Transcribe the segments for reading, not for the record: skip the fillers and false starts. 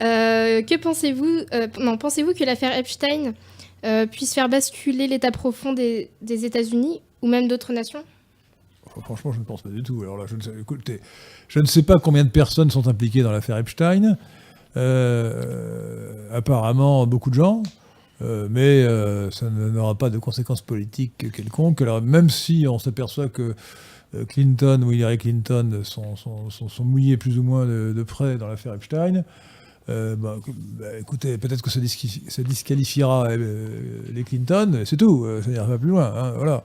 Que pensez-vous pensez-vous que l'affaire Epstein puisse faire basculer l'état profond des États-Unis ou même d'autres nations? Franchement, je ne pense pas du tout. Alors là, écoutez, je ne sais pas combien de personnes sont impliquées dans l'affaire Epstein. Apparemment, beaucoup de gens. Mais ça n'aura pas de conséquences politiques quelconques. Alors, même si on s'aperçoit que Clinton ou Hillary Clinton sont mouillés plus ou moins de près dans l'affaire Epstein, écoutez, peut-être que ça disqualifiera les Clinton, c'est tout, ça n'ira pas plus loin. Hein, voilà.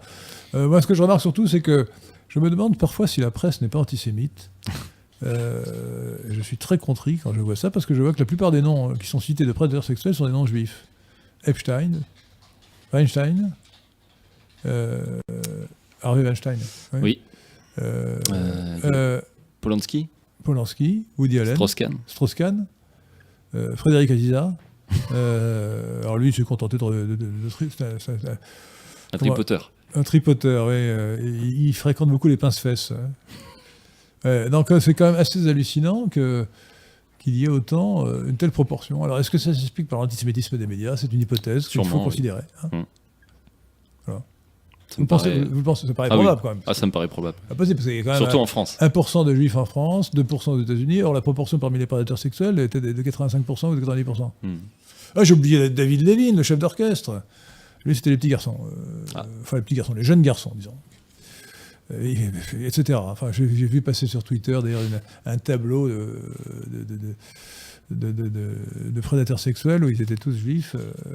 Moi, ce que je remarque surtout, c'est que je me demande parfois si la presse n'est pas antisémite. Je suis très contrit quand je vois ça, parce que je vois que la plupart des noms qui sont cités de prédateurs sexuels sont des noms juifs. Epstein, Weinstein, Harvey Weinstein. Oui. Polanski, Woody Allen, Strauss-Kahn, Frédéric Aziza. Alors lui, il s'est contenté un tripoteur. Un tripoteur, oui. Il fréquente beaucoup les pince-fesses. Donc c'est quand même assez hallucinant qu'il y ait autant, une telle proportion. Alors, est-ce que ça s'explique par l'antisémitisme des médias? C'est une hypothèse qu'il faut considérer. Hein. Voilà. Vous pensez, ça paraît probable, quand même. Ah, ça me paraît probable. Parce qu'il y a quand même surtout en France. 1% de juifs en France, 2% aux États-Unis. Or, la proportion parmi les prédateurs sexuels était de 85% ou de 90%. Ah, j'ai oublié David Levine, le chef d'orchestre. Lui, c'était les petits garçons. Enfin, les petits garçons, les jeunes garçons, disons. Etc. Enfin, j'ai vu passer sur Twitter, d'ailleurs, un tableau de prédateurs sexuels où ils étaient tous juifs.